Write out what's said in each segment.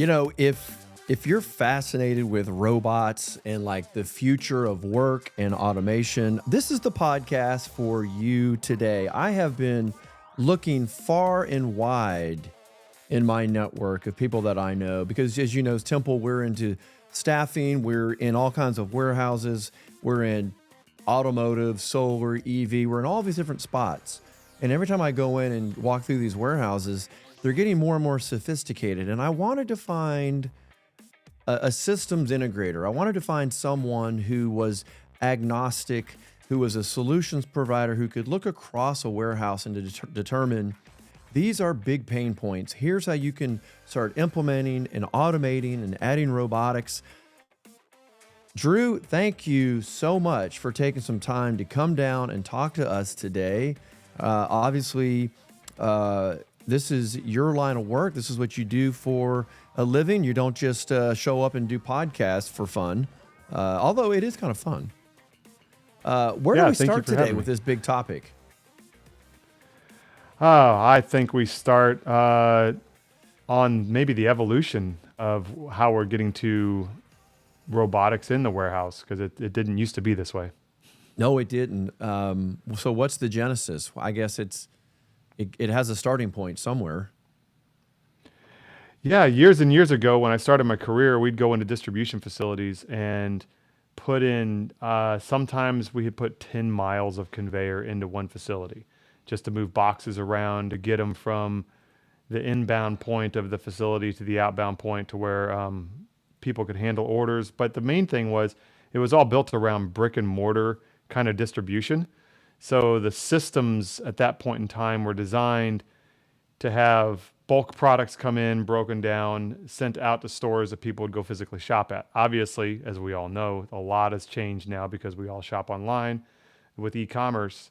If you're fascinated with robots and like the future of work and automation, this is the podcast for you today. I have been looking far and wide in my network of people that I know because, as you know, as Timpl, we're into staffing, we're in all kinds of warehouses, we're in automotive, solar, EV, we're in all these different spots. And every time I go in and walk through these warehouses, they're getting more and more sophisticated. And I wanted to find a systems integrator. I wanted to find someone who was agnostic, who was a solutions provider, who could look across a warehouse and to determine these are big pain points. Here's how you can start implementing and automating and adding robotics. Drew, thank you so much for taking some time to come down and talk to us today. Obviously, this is your line of work. This is what you do for a living. You don't just show up and do podcasts for fun, although it is kind of fun. Where do we start today with this big topic? I think we start on maybe the evolution of how we're getting to robotics in the warehouse, because it didn't used to be this way. No, it didn't. So what's the genesis? I guess it has a starting point somewhere. Yeah, years and years ago when I started my career, we'd go into distribution facilities and put in, sometimes we had put 10 miles of conveyor into one facility just to move boxes around, to get them from the inbound point of the facility to the outbound point to where people could handle orders. But the main thing was it was all built around brick and mortar kind of distribution. So the systems at that point in time were designed to have bulk products come in, broken down, sent out to stores that people would go physically shop at. Obviously, as we all know, a lot has changed now because we all shop online with e-commerce.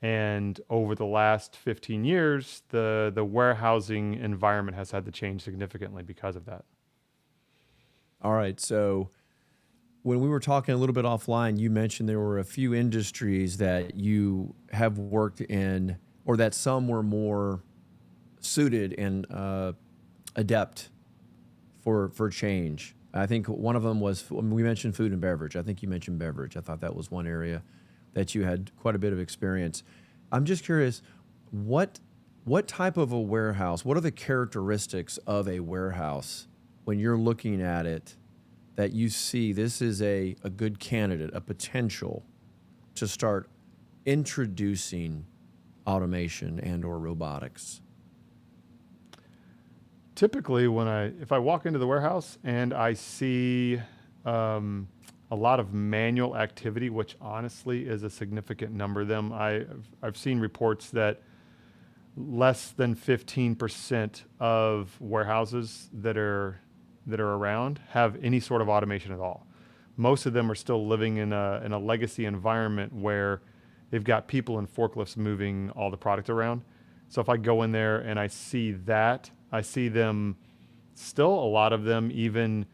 And over the last 15 years, the warehousing environment has had to change significantly because of that. All right. So when we were talking a little bit offline, you mentioned there were a few industries that you have worked in, or that some were more suited and adept for change. I think one of them was, we mentioned food and beverage. I think you mentioned beverage. I thought that was one area that you had quite a bit of experience. I'm just curious, what type of a warehouse, what are the characteristics of a warehouse when you're looking at it that you see this is a good candidate, a potential to start introducing automation and or robotics? Typically, if I walk into the warehouse and I see a lot of manual activity, which honestly is a significant number of them, I've seen reports that less than 15% of warehouses that are around have any sort of automation at all. Most of them are still living in a legacy environment where they've got people in forklifts moving all the product around. So if I go in there and I see that, I see them still, a lot of them even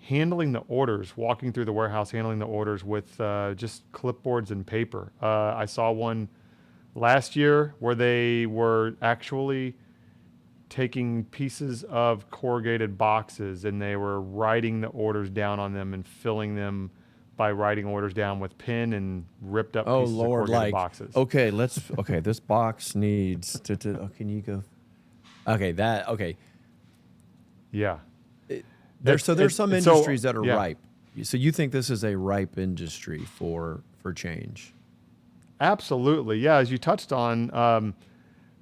handling the orders, walking through the warehouse, handling the orders with just clipboards and paper. I saw one last year where they were actually taking pieces of corrugated boxes and they were writing the orders down on them and filling them by writing orders down with pen and ripped up pieces of corrugated boxes. Okay, this box needs can you go? Okay. Yeah. There's some industries that are ripe. So you think this is a ripe industry for change? Absolutely. Yeah. As you touched on,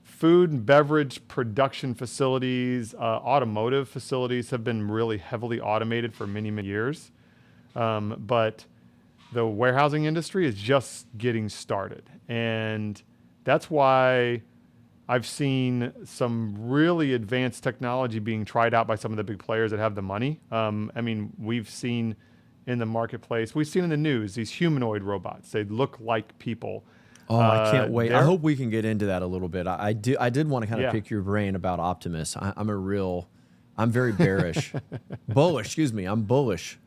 food and beverage production facilities, automotive facilities have been really heavily automated for many, many years. But the warehousing industry is just getting started. And that's why I've seen some really advanced technology being tried out by some of the big players that have the money. We've seen in the marketplace, we've seen in the news, these humanoid robots. They look like people. Oh, I can't wait. I hope we can get into that a little bit. I did want to kind of pick your brain about Optimus. I'm very bearish. I'm bullish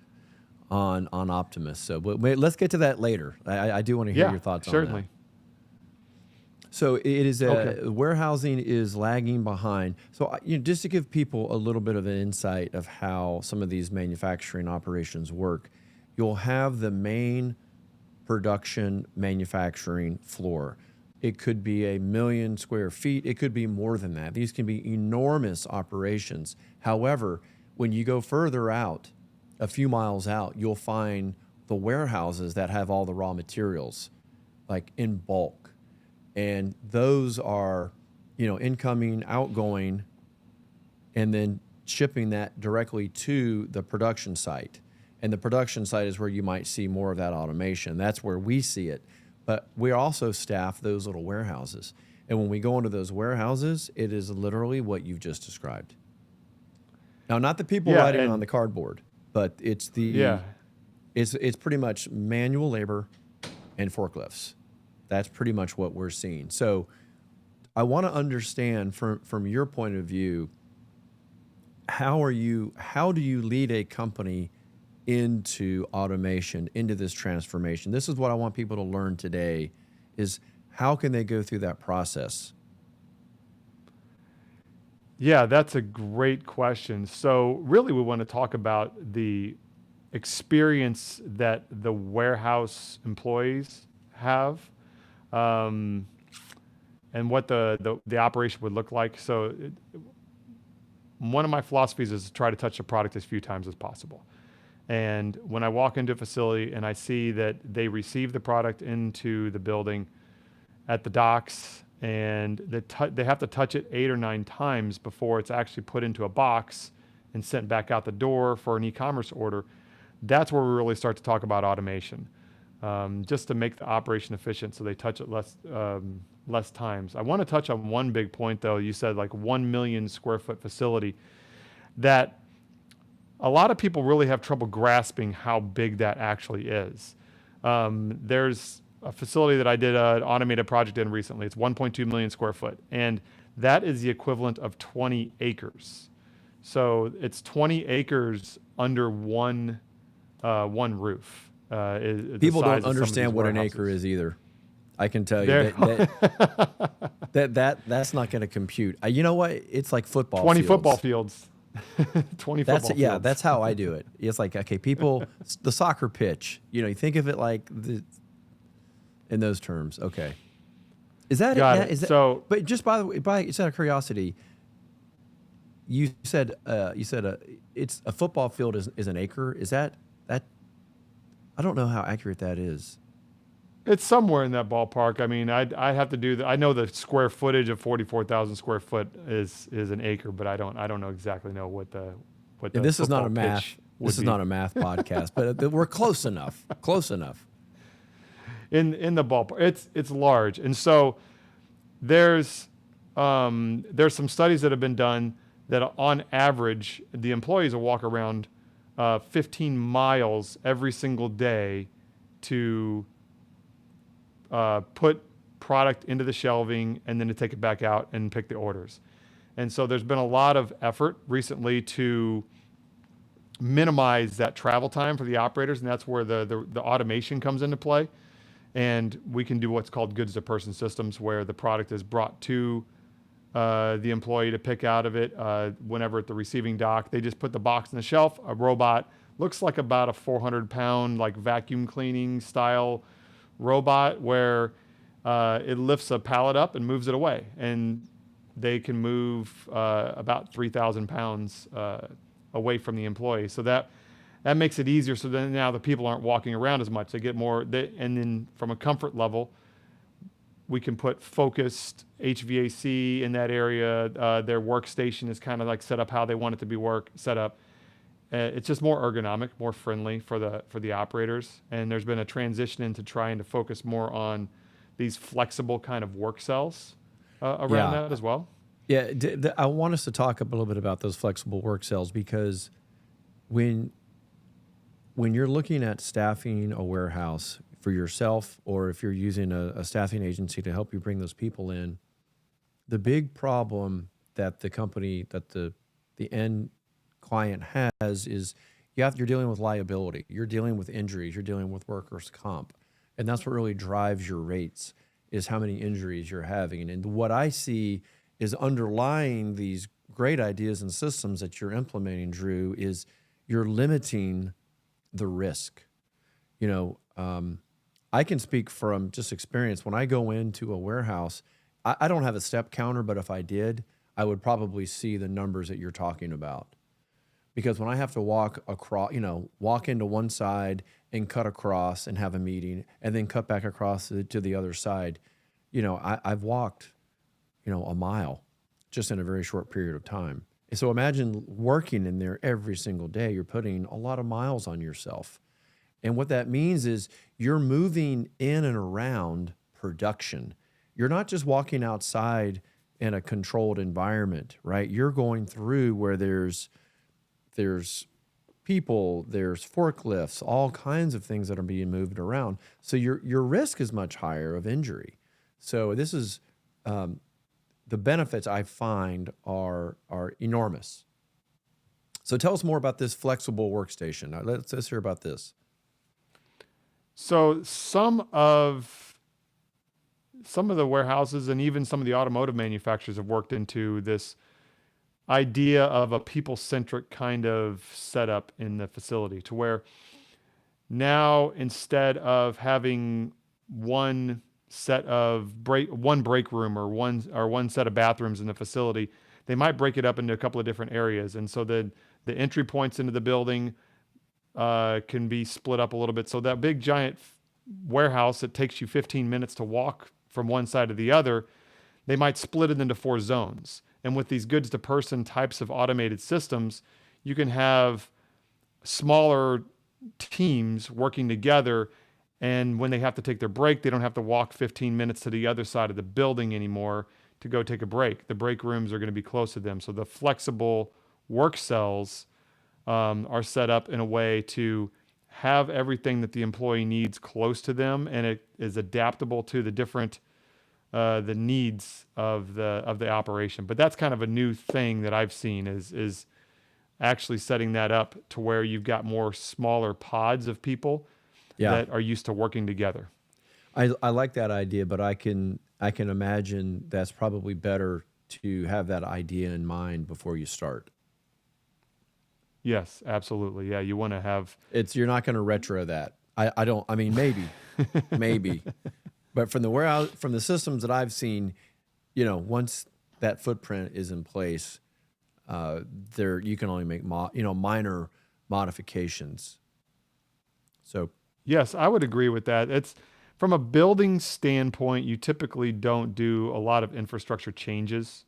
on Optimus. So let's get to that later. I do want to hear your thoughts on that. Certainly. So it is Okay. warehousing is lagging behind. So just to give people a little bit of an insight of how some of these manufacturing operations work, you'll have the main production manufacturing floor. It could be 1 million square feet. It could be more than that. These can be enormous operations. However, when you go further out, a few miles out, you'll find the warehouses that have all the raw materials, like in bulk. And those are, incoming, outgoing, and then shipping that directly to the production site. And the production site is where you might see more of that automation. That's where we see it. But we also staff those little warehouses. And when we go into those warehouses, it is literally what you've just described. Now, not the people Yeah, writing on and the cardboard, but it's yeah, it's pretty much manual labor and forklifts. That's pretty much what we're seeing. So I want to understand from your point of view, how do you lead a company into automation, into this transformation? This is what I want people to learn today, is how can they go through that process? yeah, that's a great question. So really, we want to talk about the experience that the warehouse employees have, um, and what the operation would look like. So one of my philosophies is to try to touch the product as few times as possible. And when I walk into a facility and I see that they receive the product into the building at the docks, and they have to touch it 8 or 9 times before it's actually put into a box and sent back out the door for an e-commerce order, that's where we really start to talk about automation, just to make the operation efficient so they touch it less times. I want to touch on one big point, though. You said like 1 million square foot facility. That a lot of people really have trouble grasping how big that actually is. There's a facility that I did an automated project in recently. It's 1.2 million square foot, and that is the equivalent of 20 acres. So it's 20 acres under one roof. Is the People don't size of some of these understand what an acre warehouses. is either. I can tell you There, that's not going to compute. You know what? It's like football 20 football fields. fields. 20 That's football yeah. fields. That's how I do it. It's like, okay, people, the soccer pitch. You think of it like in those terms. Okay, is that it? Got Yeah, it. is that? So But just by the way, just out of curiosity, you said it's a football field is an acre. Is that? I don't know how accurate that is. it's somewhere in that ballpark. I mean, I have to do I know the square footage of 44,000 square foot is an acre, but I don't know exactly what And the this is not a football math. pitch This would is be not a math podcast, but we're close enough. Close enough. in the ballpark. It's large, and so there's there's some studies that have been done that on average the employees will walk around 15 miles every single day to put product into the shelving and then to take it back out and pick the orders. And so there's been a lot of effort recently to minimize that travel time for the operators, and that's where the automation comes into play. And we can do what's called goods to person systems, where the product is brought to the employee to pick out of it whenever at the receiving dock. They just put the box on the shelf. A robot looks like about a 400-pound like vacuum cleaning style robot, where it lifts a pallet up and moves it away, and they can move about 3,000 pounds away from the employee. So that makes it easier. So then now the people aren't walking around as much. They get more. And then from a comfort level, we can put focused HVAC in that area. Their workstation is kind of like set up how they want it to be set up. It's just more ergonomic, more friendly for the operators. And there's been a transition into trying to focus more on these flexible kind of work cells around Yeah. that as well. Yeah. I want us to talk a little bit about those flexible work cells, because when you're looking at staffing a warehouse for yourself, or if you're using a staffing agency to help you bring those people in, the big problem that the end client has is you're dealing with liability, you're dealing with injuries, you're dealing with workers' comp, and that's what really drives your rates. is how many injuries you're having. And what I see is underlying these great ideas and systems that you're implementing, Drew, is you're limiting the risk. You know, I can speak from just experience. When I go into a warehouse, I don't have a step counter, but if I did, I would probably see the numbers that you're talking about. Because when I have to walk across, walk into one side and cut across and have a meeting and then cut back across to the other side, I've walked, a mile just in a very short period of time. And so imagine working in there every single day. You're putting a lot of miles on yourself. And what that means is you're moving in and around production. You're not just walking outside in a controlled environment, right? You're going through where there's people, there's forklifts, all kinds of things that are being moved around. So your risk is much higher of injury. So this is the benefits I find are enormous. So tell us more about this flexible workstation. Now, let's hear about this. So some of the warehouses and even some of the automotive manufacturers have worked into this idea of a people-centric kind of setup in the facility, to where now instead of having one break room or one set of bathrooms in the facility, they might break it up into a couple of different areas, and so the entry points into the building can be split up a little bit. So that big giant warehouse that takes you 15 minutes to walk from one side to the other, they might split it into 4 zones. And with these goods to person types of automated systems, you can have smaller teams working together. And when they have to take their break, they don't have to walk 15 minutes to the other side of the building anymore to go take a break. The break rooms are going to be close to them. So the flexible work cells are set up in a way to have everything that the employee needs close to them, and it is adaptable to the different the needs of the operation. But that's kind of a new thing that I've seen is actually setting that up to where you've got more smaller pods of people that are used to working together. I like that idea, but I can imagine that's probably better to have that idea in mind before you start. Yes, absolutely. Yeah, you want to have You're not going to retro that. I mean, maybe, but from the warehouse, from the systems that I've seen, once that footprint is in place, there you can only make minor modifications. So yes, I would agree with that. It's from a building standpoint, you typically don't do a lot of infrastructure changes.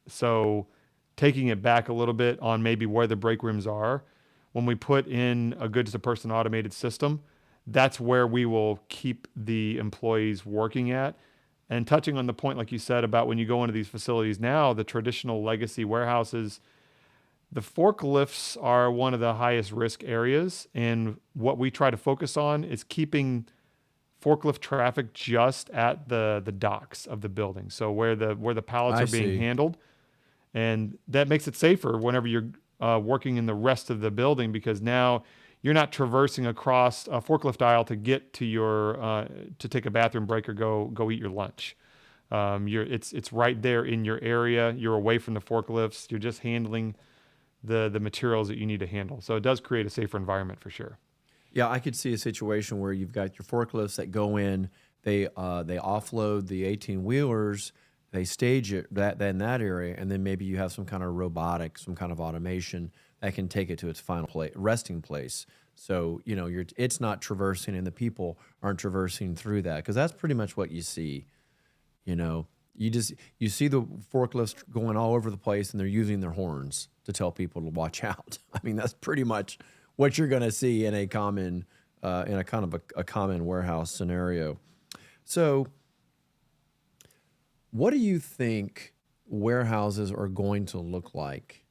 So taking it back a little bit on maybe where the break rooms are, when we put in a goods to person automated system, that's where we will keep the employees working at. And touching on the point, like you said, about when you go into these facilities now, the traditional legacy warehouses, the forklifts are one of the highest risk areas. And what we try to focus on is keeping forklift traffic just at the docks of the building. So where the pallets are being handled. And that makes it safer whenever you're working in the rest of the building, because now you're not traversing across a forklift aisle to get to your to take a bathroom break or go eat your lunch. It's right there in your area. You're away from the forklifts. You're just handling the materials that you need to handle. So it does create a safer environment for sure. Yeah, I could see a situation where you've got your forklifts that go in, they offload the 18 wheelers. They stage it in that area, and then maybe you have some kind of robotic, some kind of automation that can take it to its final resting place. So it's not traversing, and the people aren't traversing through that, because that's pretty much what you see. You see the forklifts going all over the place, and they're using their horns to tell people to watch out. I mean, that's pretty much what you're going to see in a kind of a common warehouse scenario. So, what do you think warehouses are going to look like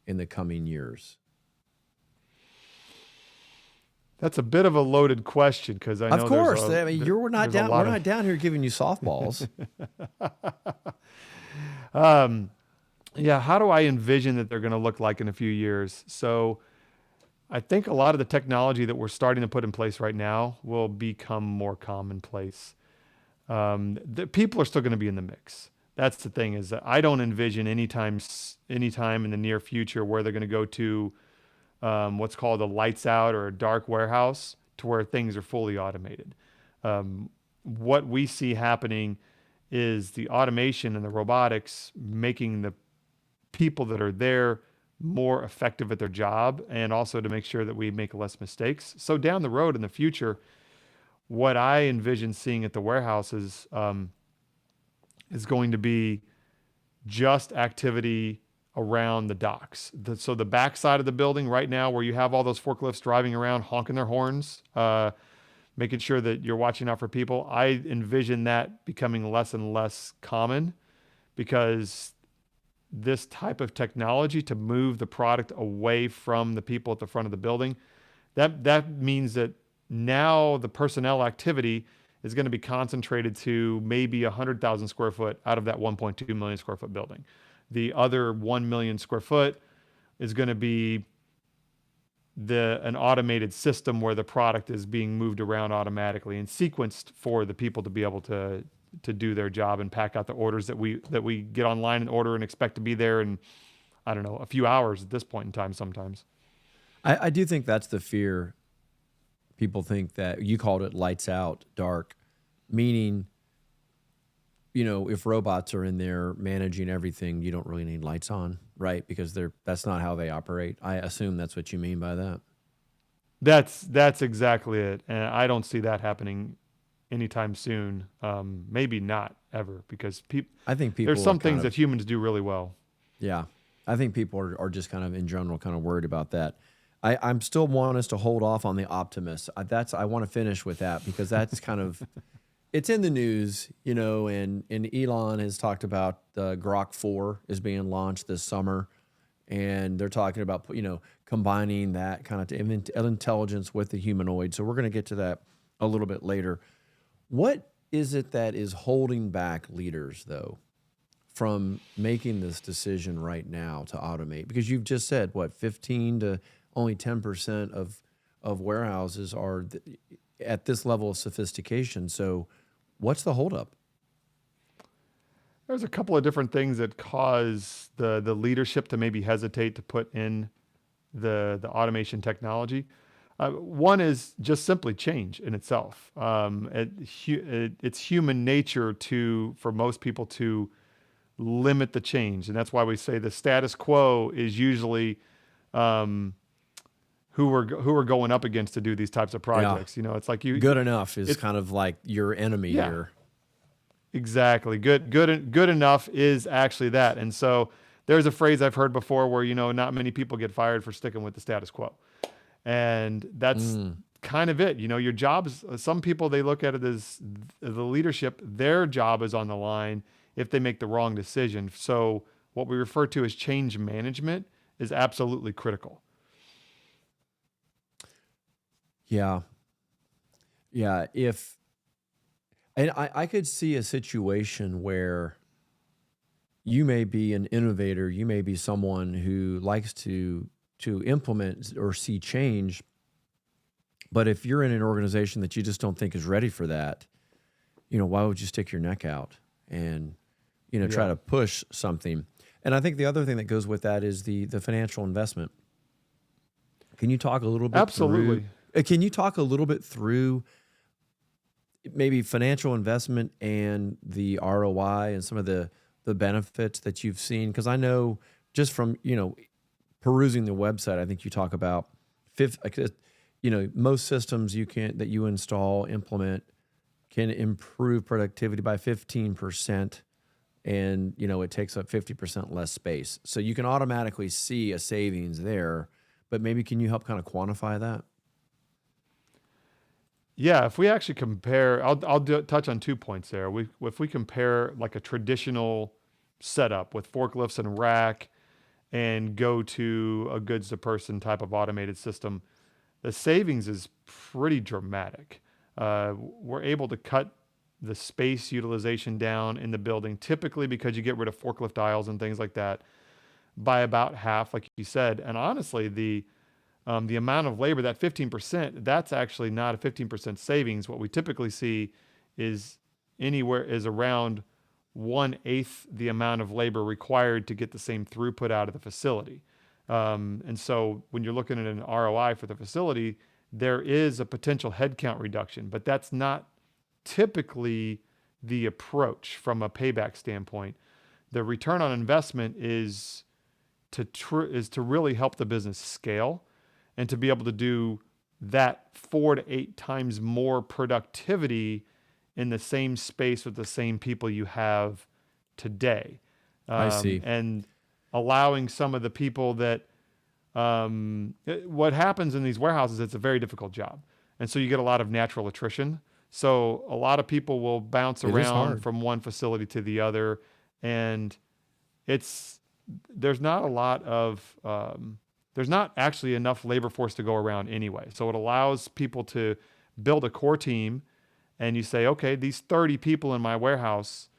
in the coming years? That's a bit of a loaded question, because I know of course. We're not down here giving you softballs. Yeah, how do I envision that they're going to look like in a few years? So I think a lot of the technology that we're starting to put in place right now will become more commonplace. The people are still going to be in the mix. That's the thing, is that I don't envision anytime in the near future where they're going to go to what's called a lights out or a dark warehouse to where things are fully automated. What we see happening is the automation and the robotics making the people that are there more effective at their job, and also to make sure that we make less mistakes. So down the road in the future, what I envision seeing at the warehouses is going to be just activity around the docks. So the back side of the building right now, where you have all those forklifts driving around, honking their horns, making sure that you're watching out for people, I envision that becoming less and less common, because this type of technology to move the product away from the people at the front of the building, that means that now the personnel activity is going to be concentrated to maybe 100,000 square foot out of that 1.2 million square foot building. The other 1 million square foot is going to be an automated system where the product is being moved around automatically and sequenced for the people to be able to do their job and pack out the orders that we get online and order and expect to be there in, I don't know, a few hours at this point in time sometimes. I do think that's the fear. People think that you called it lights out, dark, meaning, if robots are in there managing everything, you don't really need lights on, right? Because that's not how they operate. I assume that's what you mean by that. That's exactly it, and I don't see that happening anytime soon. Maybe not ever, because I think there's people are some kind things of, that humans do really well. yeah, I think people are just kind of in general kind of worried about that. I'm still want us to hold off on the Optimus. I want to finish with that because that's kind of, it's in the news, and Elon has talked about the Grok 4 is being launched this summer, and they're talking about, combining that kind of intelligence with the humanoid. So we're going to get to that a little bit later. What is it that is holding back leaders, though, from making this decision right now to automate? Because you've just said, what, 15 to only 10% of warehouses are at this level of sophistication. So what's the holdup? There's a couple of different things that cause the leadership to maybe hesitate to put in the automation technology. One is just simply change in itself. It's human nature for most people to limit the change, and that's why we say the status quo is usually who we're going up against to do these types of Yeah. projects. It's like Good enough is kind of like your enemy yeah, here. exactly. Good enough is actually that. And so there's a phrase I've heard before where, not many people get fired for sticking with the status quo. And that's kind of it. Your jobs, some people, they look at it as the leadership, their job is on the line if they make the wrong decision. So what we refer to as change management is absolutely critical. Yeah. Yeah. And I could see a situation where you may be an innovator, you may be someone who likes to implement or see change, but if you're in an organization that you just don't think is ready for that, why would you stick your neck out and try Yeah, to push something? And I think the other thing that goes with that is the financial investment. Can you talk a little bit through? absolutely. Can you talk a little bit through maybe financial investment and the ROI and some of the benefits that you've seen? Because I know just from perusing the website, I think you talk about most systems that you install implement can improve productivity by 15%, and it takes up 50% less space. So you can automatically see a savings there, but maybe can you help kind of quantify that? Yeah, if we actually compare, I'll touch on 2 points there. If we compare like a traditional setup with forklifts and rack and go to a goods to person type of automated system, the savings is pretty dramatic. We're able to cut the space utilization down in the building, typically because you get rid of forklift aisles and things like that, by about half, like you said. And honestly, the amount of labor, that 15%, that's actually not a 15% savings. What we typically see is anywhere is around 1/8 the amount of labor required to get the same throughput out of the facility. And so when you're looking at an ROI for the facility, there is a potential headcount reduction, but that's not typically the approach from a payback standpoint. The return on investment is to really help the business scale and to be able to do that 4 to 8 times more productivity in the same space with the same people you have today. I see. And allowing some of the people that, what happens in these warehouses, it's a very difficult job. And so you get a lot of natural attrition. So a lot of people will bounce It is around hard. from one facility to the other. And it's, there's not a lot of, there's not actually enough labor force to go around anyway. So it allows people to build a core team, and you say, okay, these 30 people in my warehouse,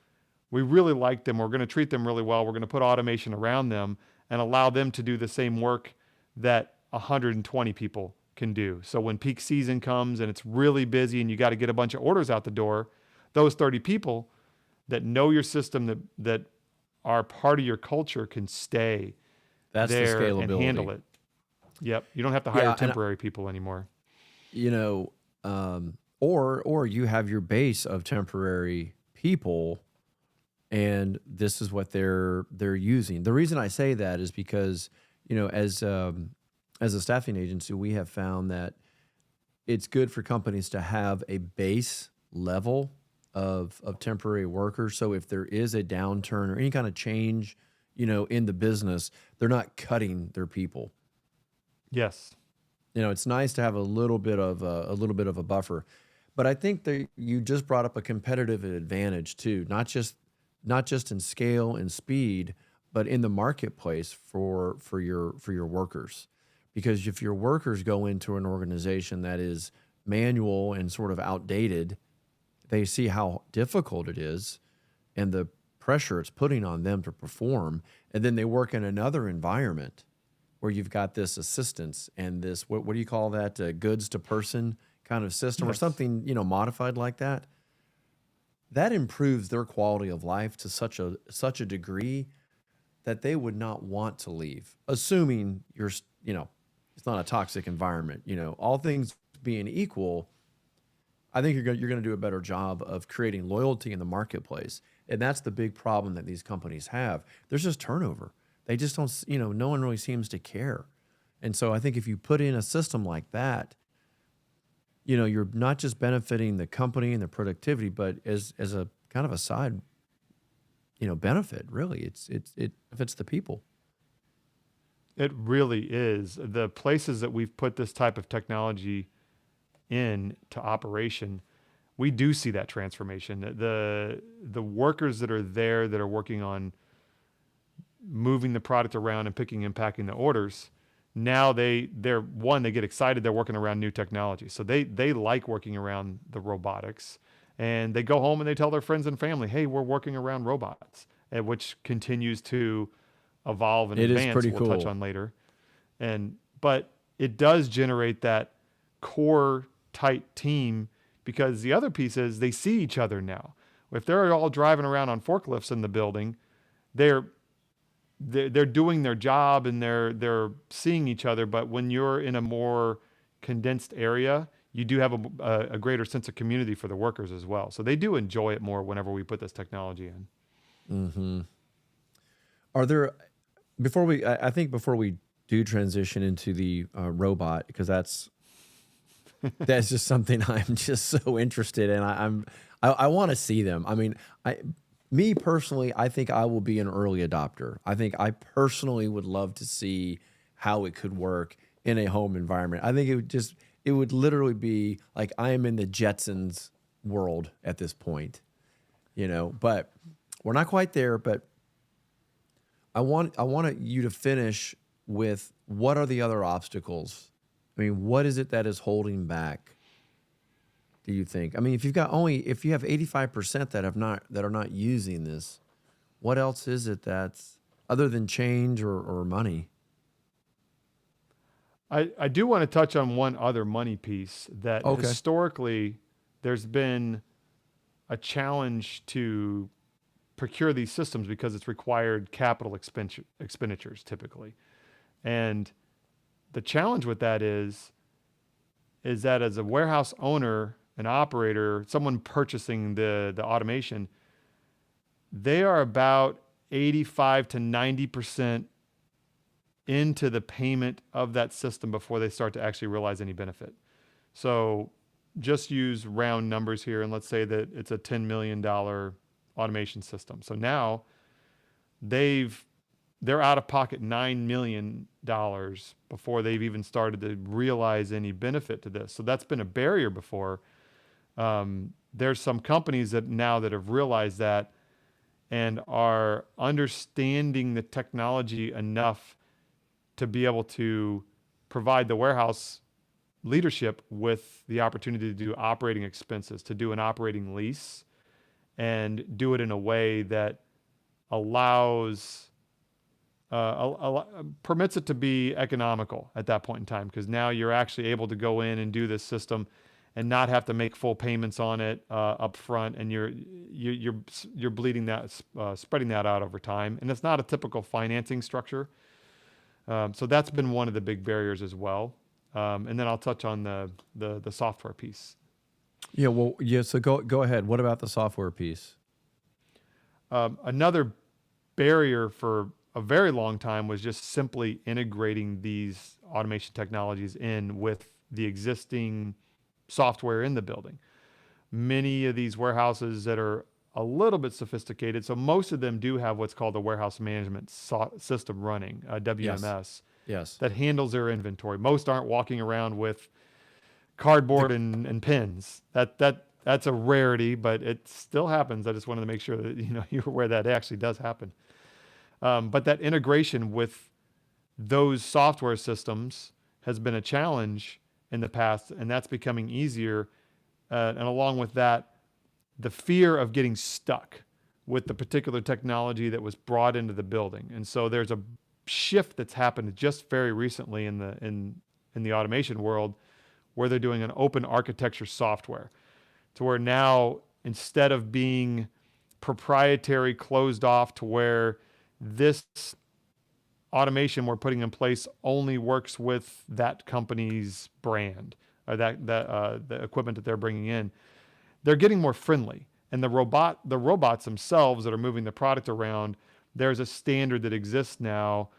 we really like them. We're going to treat them really well. We're going to put automation around them and allow them to do the same work that 120 people can do. So when peak season comes and it's really busy and you got to get a bunch of orders out the door, those 30 people that know your system, that are part of your culture, can stay That's the there and scalability. handle it. Yep. You don't have to hire Yeah, and temporary people anymore. you know, or you have your base of temporary people, and this is what they're using. The reason I say that is because, as a staffing agency, we have found that it's good for companies to have a base level of temporary workers. So if there is a downturn or any kind of change, in the business, they're not cutting their people. Yes. It's nice to have a little bit of a buffer. But I think that you just brought up a competitive advantage too, not just in scale and speed, but in the marketplace for your workers. Because if your workers go into an organization that is manual and sort of outdated, they see how difficult it is and the pressure it's putting on them to perform. And then they work in another environment where you've got this assistance and this, what do you call that, goods to person kind of system or Yes. something, modified like that. That improves their quality of life to such a degree that they would not want to leave, assuming it's not a toxic environment. All things being equal, I think you're going to do a better job of creating loyalty in the marketplace. And that's the big problem that these companies have. There's just turnover. They just don't, no one really seems to care. And so I think if you put in a system like that, you're not just benefiting the company and the productivity, but as a kind of a side, benefit, really. It benefits the people. It really is. The places that we've put this type of technology in to operation, we do see that transformation. The workers that are there that are working on moving the product around and picking and packing the orders, now they get excited, they're working around new technology. So they like working around the robotics, and they go home and they tell their friends and family, hey, we're working around robots, which continues to evolve and It is advance, pretty we'll touch cool. on later. But it does generate that core tight team, because the other piece is they see each other now. If they're all driving around on forklifts in the building, they're they're doing their job and they're seeing each other. But when you're in a more condensed area, you do have a greater sense of community for the workers as well. So they do enjoy it more whenever we put this technology in. Hmm. Are there I think before we do transition into the robot, because that's just something I'm just so interested in. I want to see them. I mean, me personally, I think I will be an early adopter. I think I personally would love to see how it could work in a home environment. I think it would literally be like I am in the Jetsons world at this point, but we're not quite there. But I want you to finish with what are the other obstacles? I mean, what is it that is holding back, do you think? I mean, if you have 85% that are not using this, what else is it that's other than change or money? I do want to touch on one other money piece that Okay. historically there's been a challenge to procure these systems because it's required capital expenditures typically. And the challenge with that is that as a warehouse owner, an operator, someone purchasing the automation, they are about 85 to 90% into the payment of that system before they start to actually realize any benefit. So just use round numbers here, and let's say that it's a $10 million automation system. So now they're out of pocket $9 million before they've even started to realize any benefit to this. So that's been a barrier before. There's some companies that have realized that and are understanding the technology enough to be able to provide the warehouse leadership with the opportunity to do operating expenses, to do an operating lease, and do it in a way that allows permits it to be economical at that point in time, because now you're actually able to go in and do this system and not have to make full payments on it up front, and you're bleeding that spreading that out over time, and it's not a typical financing structure. So that's been one of the big barriers as well. And then I'll touch on the software piece. Yeah, well, yeah. So go ahead. What about the software piece? Another barrier for a very long time was just simply integrating these automation technologies in with the existing software in the building. Many of these warehouses that are a little bit sophisticated, so most of them do have what's called a warehouse management system running, WMS, Yes. that handles their inventory. Most aren't walking around with cardboard and pins. That's a rarity, but it still happens. I just wanted to make sure that you're aware that it actually does happen. But that integration with those software systems has been a challenge in the past, and that's becoming easier. And along with that, the fear of getting stuck with the particular technology that was brought into the building. And so there's a shift that's happened just very recently in the automation world, where they're doing an open architecture software, to where now, instead of being proprietary, closed off, to where this automation we're putting in place only works with that company's brand, or the equipment that they're bringing in, they're getting more friendly. And the robots themselves that are moving the product around, there's a standard that exists now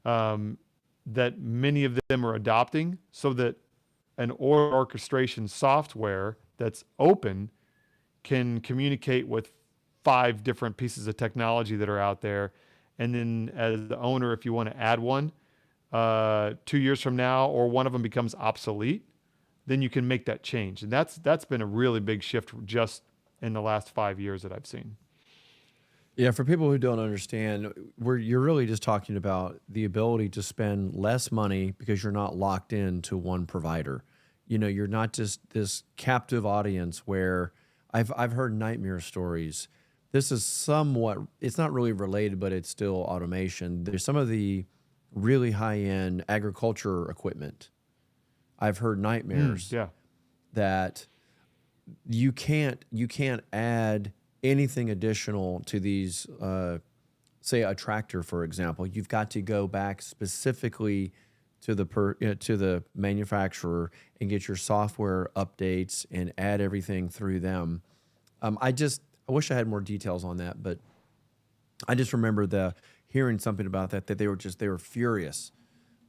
that many of them are adopting, so that an orchestration software that's open can communicate with 5 different pieces of technology that are out there. And then as the owner, if you want to add one 2 years from now, or one of them becomes obsolete, then you can make that change. And that's been a really big shift just in the last 5 years that I've seen. Yeah, for people who don't understand, you're really just talking about the ability to spend less money because you're not locked in to one provider. You're not just this captive audience where I've heard nightmare stories. This is somewhat, it's not really related, but it's still automation. There's some of the really high-end agriculture equipment. I've heard nightmares Yeah. that you can't add anything additional to these, say a tractor, for example. You've got to go back specifically to the manufacturer and get your software updates and add everything through them. I wish I had more details on that, but I just remember hearing something about that they were furious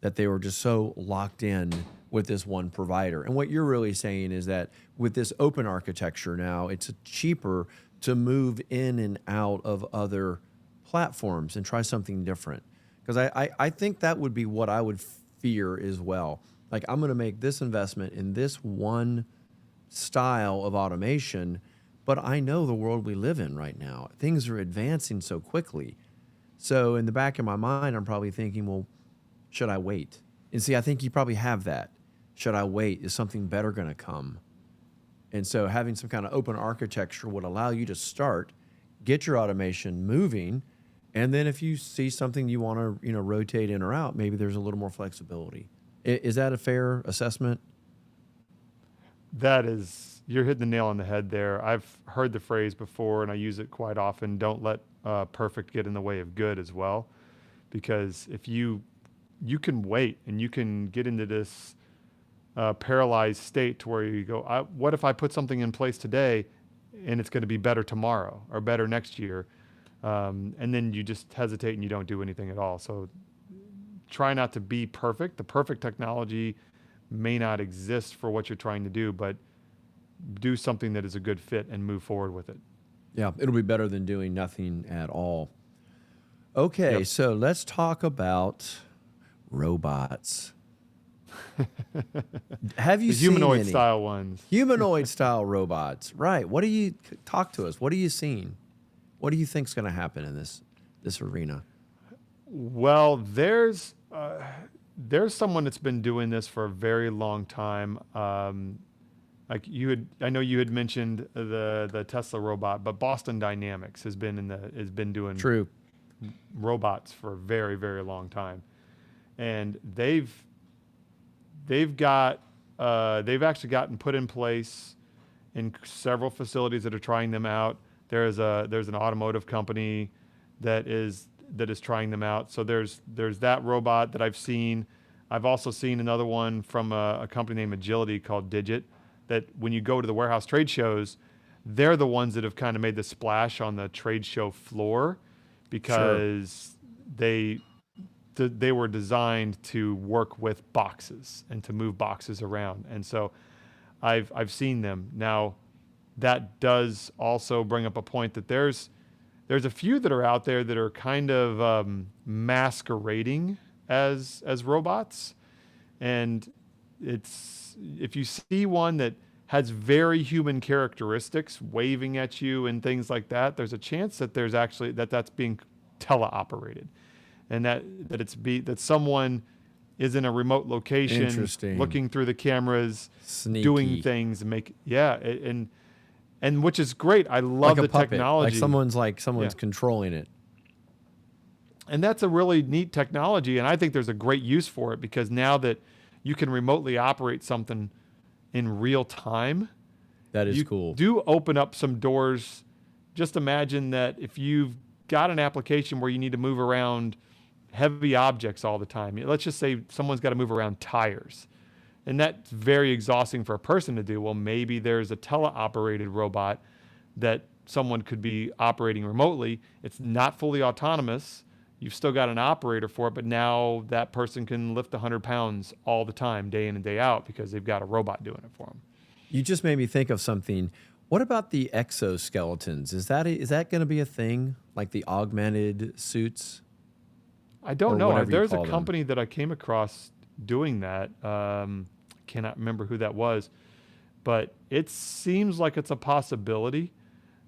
that they were just so locked in with this one provider. And what you're really saying is that with this open architecture now, it's cheaper to move in and out of other platforms and try something different. Because I think that would be what I would fear as well. Like, I'm going to make this investment in this one style of automation, but I know the world we live in right now. Things are advancing so quickly. So in the back of my mind, I'm probably thinking, well, should I wait? And see, I think you probably have that. Should I wait? Is something better going to come? And so having some kind of open architecture would allow you to start, get your automation moving, and then if you see something you want to, rotate in or out, maybe there's a little more flexibility. Is that a fair assessment? That is you're hitting the nail on the head there. I've heard the phrase before, and I use it quite often. Don't let perfect get in the way of good as well, because if you can wait and you can get into this paralyzed state to where you go, what if I put something in place today, and it's going to be better tomorrow or better next year, and then you just hesitate and you don't do anything at all. So try not to be perfect. The perfect technology may not exist for what you're trying to do, but do something that is a good fit and move forward with it. Yeah, it'll be better than doing nothing at all. Okay, Yep. so let's talk about robots. Have you The seen humanoid any style ones. humanoid style robots? Right. What do you talk to us? What are you seeing? What do you think's going to happen in this arena? Well, there's someone that's been doing this for a very long time. Like I know you had mentioned the Tesla robot, but Boston Dynamics has been doing True. robots for a very, very long time, and they've actually gotten put in place in several facilities that are trying them out. There's an automotive company that is trying them out. So there's that robot that I've seen. I've also seen another one from a company named Agility called Digit, that when you go to the warehouse trade shows, they're the ones that have kind of made the splash on the trade show floor, Sure. because they were designed to work with boxes and to move boxes around. And so I've seen them. Now, that does also bring up a point that there's a few that are out there that are kind of masquerading as robots, and it's if you see one that has very human characteristics waving at you and things like that, there's a chance that there's actually that's being teleoperated, and that someone is in a remote location Interesting. looking through the cameras, doing Sneaky. things and and which is great. I Like love a the puppet. technology. Like Yeah. someone's controlling it. And that's a really neat technology. And I think there's a great use for it, because now that you can remotely operate something in real time, That is you cool. do open up some doors. Just imagine that if you've got an application where you need to move around heavy objects all the time. Let's just say someone's got to move around tires, and that's very exhausting for a person to do. Well, maybe there's a teleoperated robot that someone could be operating remotely. It's not fully autonomous. You've still got an operator for it, but now that person can lift 100 pounds all the time, day in and day out, because they've got a robot doing it for them. You just made me think of something. What about the exoskeletons? Is that going to be a thing? Like the augmented suits I don't or know. whatever you There's a call them? company that I came across doing that. Cannot remember who that was, but it seems like it's a possibility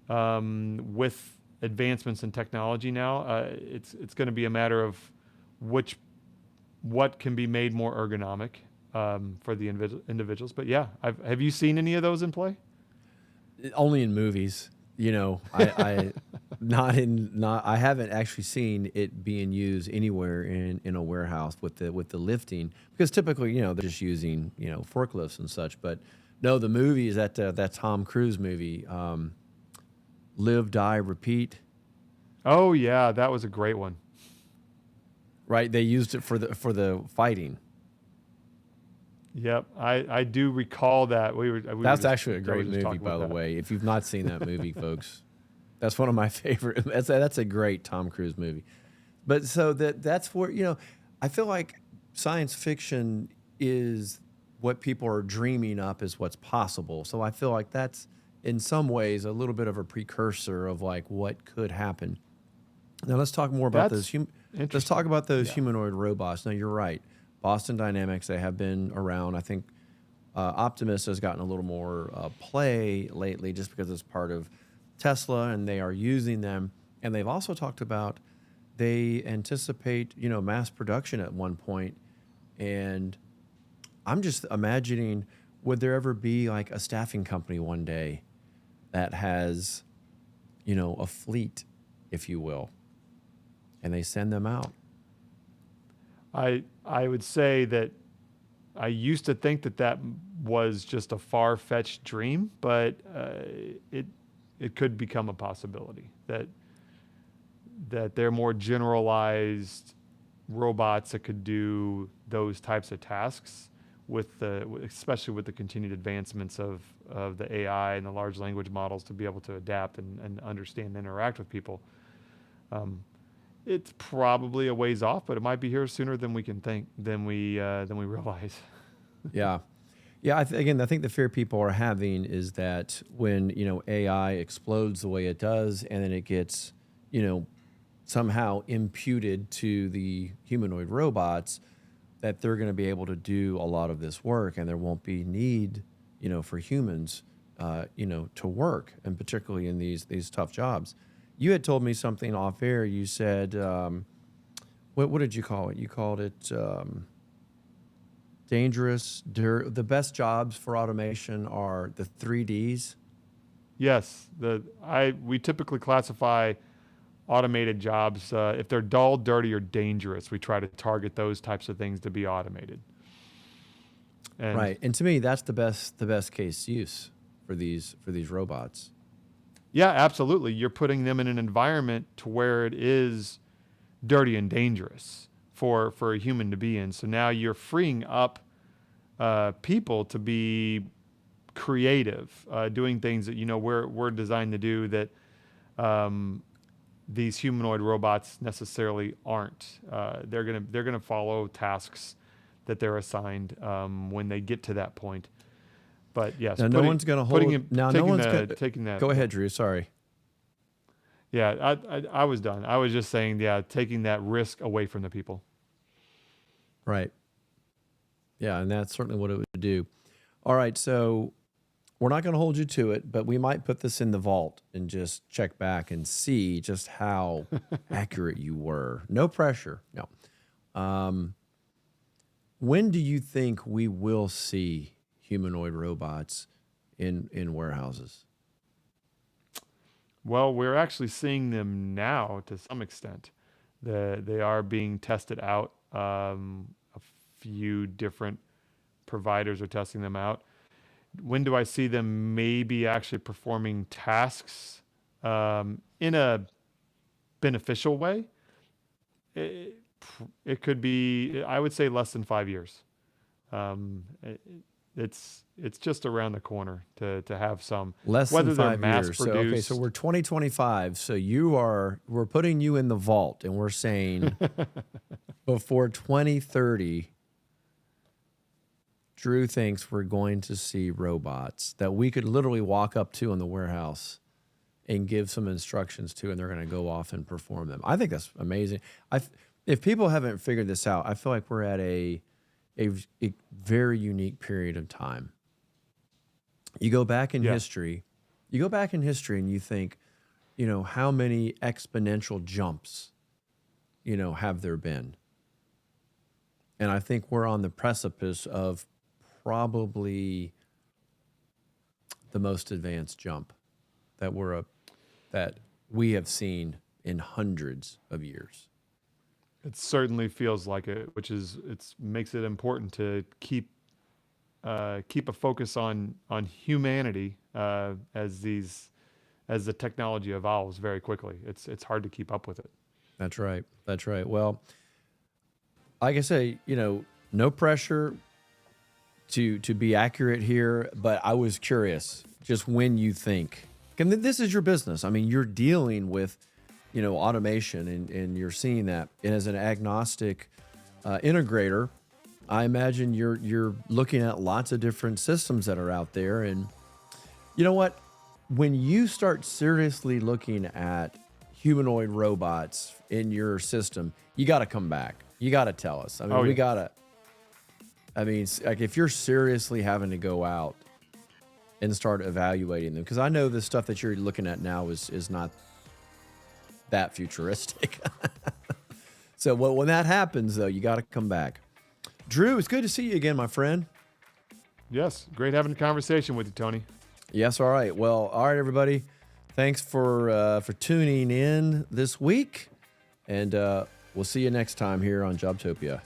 with advancements in technology now. It's going to be a matter of what can be made more ergonomic for the individuals. But yeah, have you seen any of those in play? Only in movies. I not I haven't actually seen it being used anywhere in a warehouse with the lifting, because typically they're just using forklifts and such. But no, the movie is that Tom Cruise movie, Live, Die, Repeat. Oh yeah, that was a great one. Right, they used it for the fighting. Yep, I do recall that. That's actually a I was great just movie, talking by about the that. way. If you've not seen that movie, folks, that's one of my favorite. That's a great Tom Cruise movie. But so that's where I feel like science fiction is what people are dreaming up is what's possible. So I feel like that's in some ways a little bit of a precursor of like what could happen. Now let's talk more about That's let's talk interesting. about those Yeah. humanoid robots. Now you're right. Boston Dynamics, they have been around. I think Optimus has gotten a little more play lately just because it's part of Tesla and they are using them. And they've also talked about they anticipate, mass production at one point. And I'm just imagining, would there ever be like a staffing company one day that has, a fleet, if you will, and they send them out? I would say that I used to think that was just a far-fetched dream, but it could become a possibility that they're more generalized robots that could do those types of tasks especially with the continued advancements of the AI and the large language models to be able to adapt and understand and interact with people. It's probably a ways off, but it might be here sooner than we realize. Yeah. Yeah, again, I think the fear people are having is that when, AI explodes the way it does and then it gets, somehow imputed to the humanoid robots, that they're going to be able to do a lot of this work and there won't be need, for humans, to work, and particularly in these tough jobs. You had told me something off air. You said, what did you call it? You called it dangerous. The best jobs for automation are the 3Ds. Yes, we typically classify automated jobs if they're dull, dirty, or dangerous. We try to target those types of things to be automated. And right, and to me, that's the best case use for these robots. yeah, absolutely. You're putting them in an environment to where it is dirty and dangerous for a human to be in. So now you're freeing up people to be creative, doing things that we're designed to do that these humanoid robots necessarily aren't. They're gonna follow tasks that they're assigned when they get to that point. But yes, now no one's going to hold. Now no one's taking that. Go ahead, Drew. Sorry. Yeah, I was done. I was just saying, yeah, taking that risk away from the people. Right. Yeah, and that's certainly what it would do. All right, so we're not going to hold you to it, but we might put this in the vault and just check back and see just how accurate you were. No pressure. No. When do you think we will see humanoid robots in warehouses? Well, we're actually seeing them now to some extent. They are being tested out. A few different providers are testing them out. When do I see them maybe actually performing tasks in a beneficial way? It could be, I would say, less than 5 years. It's just around the corner to have some. Less whether than they're 5 mass years. produced. So we're 2025. So we're putting you in the vault, and we're saying before 2030, Drew thinks we're going to see robots that we could literally walk up to in the warehouse and give some instructions to, and they're going to go off and perform them. I think that's amazing. If people haven't figured this out, I feel like we're at a very unique period of time. You go back in history, and you think, how many exponential jumps, have there been? And I think we're on the precipice of probably the most advanced jump that we have seen in hundreds of years. It certainly feels like it, makes it important to keep a focus on humanity as the technology evolves very quickly. It's hard to keep up with it. That's right. Well, like I say, no pressure to be accurate here, but I was curious just when you think, and this is your business. I mean, you're dealing with, automation and you're seeing that. And as an agnostic integrator, I imagine you're looking at lots of different systems that are out there. And you know what? When you start seriously looking at humanoid robots in your system, you got to come back. You got to tell us. I mean, like if you're seriously having to go out and start evaluating them, because I know the stuff that you're looking at now is not that futuristic. So when that happens, though, you got to come back. Drew, it's good to see you again, my friend. Yes, great having a conversation with you, Tony. Yes, all right. Well, all right, everybody. Thanks for tuning in this week, and we'll see you next time here on Jobtopia.